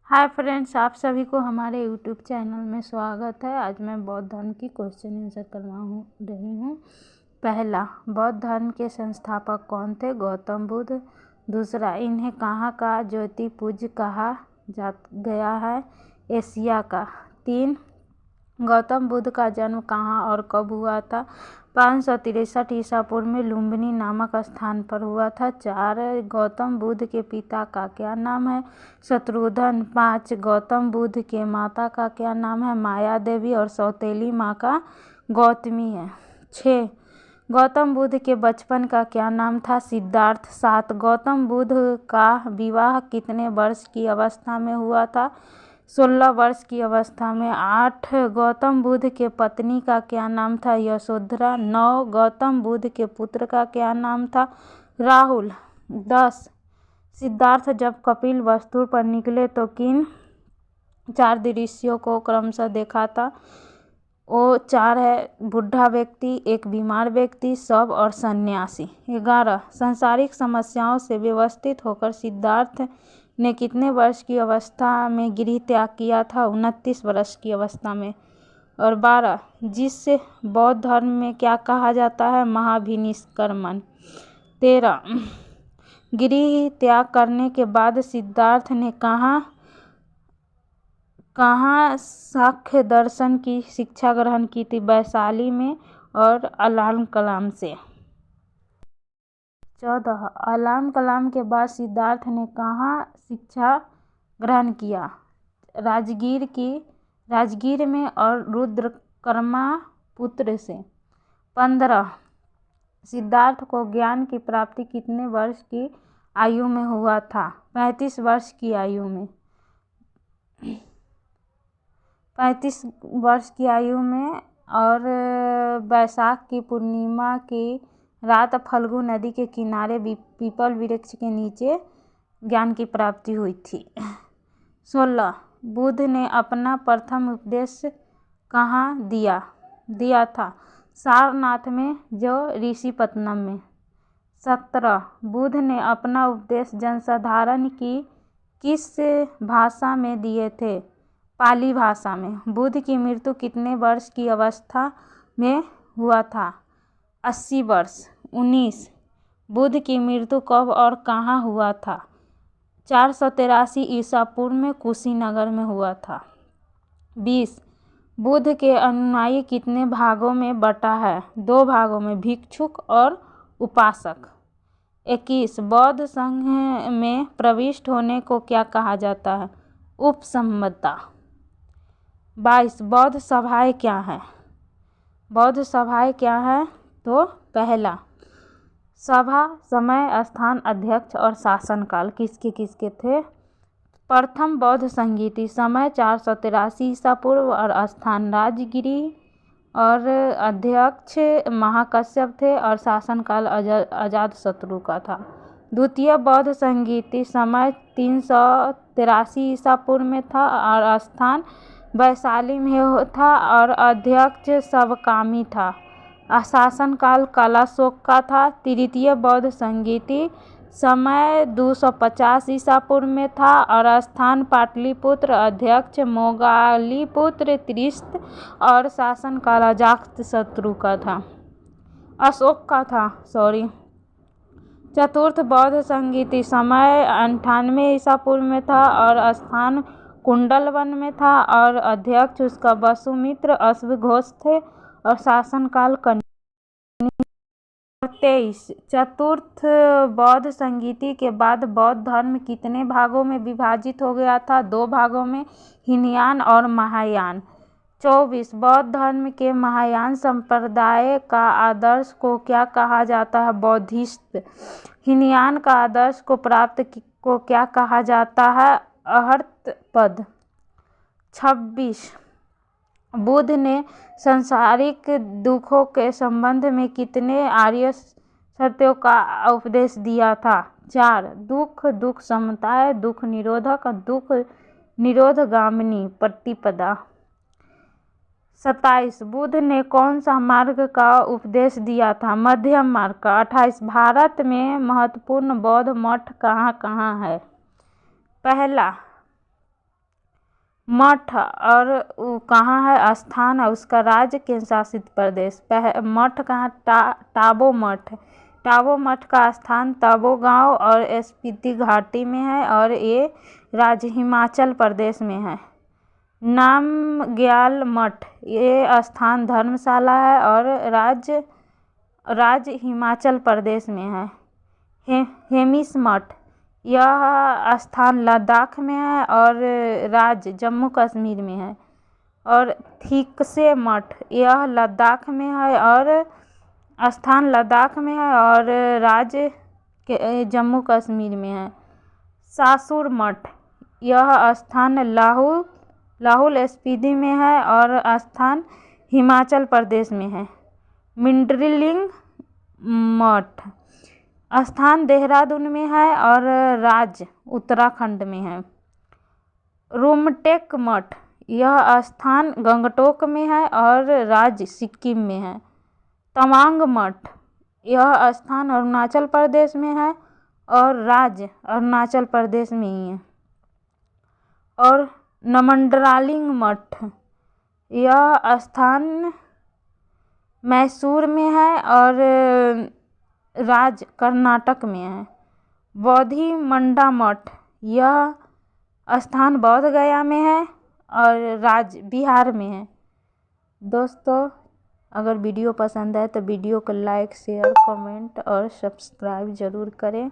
Hi friends, आप सभी को हमारे यूट्यूब चैनल में स्वागत है। आज मैं बौद्ध धर्म की क्वेश्चन आंसर रही हूँ। पहला, बौद्ध धर्म के संस्थापक कौन थे? गौतम बुद्ध। दूसरा, इन्हें कहाँ का ज्योतिपुंज कहा गया है? एशिया का। 3, गौतम बुद्ध का जन्म कहाँ और कब हुआ था? 563 ईसा पूर्व में लुम्बिनी नामक स्थान पर हुआ था। 4, गौतम बुद्ध के पिता का क्या नाम है? शत्रुघ्न। 5, गौतम बुद्ध के माता का क्या नाम है? माया देवी और सौतेली माँ का गौतमी है। 6, गौतम बुद्ध के बचपन का क्या नाम था? सिद्धार्थ। 7, गौतम बुद्ध का विवाह कितने वर्ष की अवस्था में हुआ था? 16 वर्ष की अवस्था में। 8, गौतम बुद्ध के पत्नी का क्या नाम था? यशोधरा। 9, गौतम बुद्ध के पुत्र का क्या नाम था? राहुल। 10, सिद्धार्थ जब कपिल वस्तु पर निकले तो किन 4 दृश्यों को क्रमशः देखा था? वो 4 है: बूढ़ा व्यक्ति, एक बीमार व्यक्ति, शव और सन्यासी। 11, सांसारिक समस्याओं से व्यवस्थित होकर सिद्धार्थ ने कितने वर्ष की अवस्था में गृह त्याग किया था? 29 वर्ष की अवस्था में। और 12, जिससे बौद्ध धर्म में क्या कहा जाता है? महाभिनिष्क्रमण। 13, गृह त्याग करने के बाद सिद्धार्थ ने कहाँ सांख्य दर्शन की शिक्षा ग्रहण की थी? वैशाली में और अलाम कलाम से। 14, अलाम कलाम के बाद सिद्धार्थ ने कहाँ शिक्षा ग्रहण किया? राजगीर में और रुद्रकर्मा पुत्र से। 15, सिद्धार्थ को ज्ञान की प्राप्ति कितने वर्ष की आयु में हुआ था? 35 वर्ष की आयु में। 35 वर्ष की आयु में। और बैसाख की पूर्णिमा की रात फल्गु नदी के किनारे पीपल वृक्ष के नीचे ज्ञान की प्राप्ति हुई थी। 16, बुद्ध ने अपना प्रथम उपदेश कहाँ दिया था? सारनाथ में, जो ऋषिपत्तनम में। 17, बुद्ध ने अपना उपदेश जनसाधारण की किस भाषा में दिए थे? पाली भाषा में। बुद्ध की मृत्यु कितने वर्ष की अवस्था में हुआ था? 80 वर्ष। 19, बुद्ध की मृत्यु कब और कहाँ हुआ था? 483 ईसा पूर्व में कुशीनगर में हुआ था। 20, बुद्ध के अनुयायी कितने भागों में बटा है? 2 भागों में, भिक्षुक और उपासक। 21, बौद्ध संघ में प्रविष्ट होने को क्या कहा जाता है? उपसंपदा। 22, बौद्ध सभाएं क्या हैं? बौद्ध सभाएं क्या हैं? तो पहला, सभा समय, स्थान, अध्यक्ष और शासनकाल किसके थे? प्रथम बौद्ध संगीति, समय 483 ईसा पूर्व और स्थान राजगिरी और अध्यक्ष महाकश्यप थे और शासनकाल अजातशत्रु का था। द्वितीय बौद्ध संगीति, समय 383 ईसा पूर्व में था और स्थान वैशाली में था और अध्यक्ष सबकामी था। शासनकाल कालाशोक का था। तृतीय बौद्ध संगीति, समय 250 ईसा पूर्व में था और स्थान पाटलिपुत्र, अध्यक्ष मोगालीपुत्र त्रिस्त और शासनकाल अजातशत्रु का था, अशोक का था। चतुर्थ बौद्ध संगीति, समय 98 ईसा पूर्व में था और स्थान कुंडलवन में था और अध्यक्ष उसका वसुमित्र अश्वघोष थे और शासनकाल 23। चतुर्थ बौद्ध संगीति के बाद बौद्ध धर्म कितने भागों में विभाजित हो गया था? 2 भागों में, हीनयान और महायान। 24, बौद्ध धर्म के महायान संप्रदाय का आदर्श को क्या कहा जाता है? बौद्धिस्ट। हीनयान का आदर्श को प्राप्त को क्या कहा जाता है? अहर्त पद। 26, बुद्ध ने सांसारिक दुखों के संबंध में कितने आर्य सत्यों का उपदेश दिया था? 4, दुख समताय, दुख निरोधक, दुख निरोधगामिनी प्रतिपदा। 27, बुद्ध ने कौन सा मार्ग का उपदेश दिया था? मध्यम मार्ग का। 28, भारत में महत्वपूर्ण बौद्ध मठ कहाँ कहाँ है? पहला, मठ और कहाँ है स्थान है उसका, राज्य केंद्र शासित प्रदेश। मठ कहाँ, टाबो मठ। टाबो मठ का स्थान तबो गांव और स्पीति घाटी में है और ये राज्य हिमाचल प्रदेश में है। नामग्याल मठ, ये स्थान धर्मशाला है और राज्य हिमाचल प्रदेश में है। हेमिस मठ, यह स्थान लद्दाख में है और राज्य जम्मू कश्मीर में है। और थिकसे मठ, यह लद्दाख में है और स्थान लद्दाख में है और राज्य जम्मू कश्मीर में है। सासुर मठ, यह स्थान लाहौल स्पीति में है और स्थान हिमाचल प्रदेश में है। मिंडलिंग मठ, स्थान देहरादून में है और राज्य उत्तराखंड में है। रुमटेक मठ, यह स्थान गंगटोक में है और राज्य सिक्किम में है। तवांग मठ, यह स्थान अरुणाचल प्रदेश में है और राज्य अरुणाचल प्रदेश में ही है। और नमंडरालिंग मठ, यह स्थान मैसूर में है और राज्य कर्नाटक में है। बोधि मंडा मठ, यह स्थान बोध गया में है और राज्य बिहार में है। दोस्तों, अगर वीडियो पसंद आए तो वीडियो को लाइक, शेयर, कमेंट और सब्सक्राइब ज़रूर करें।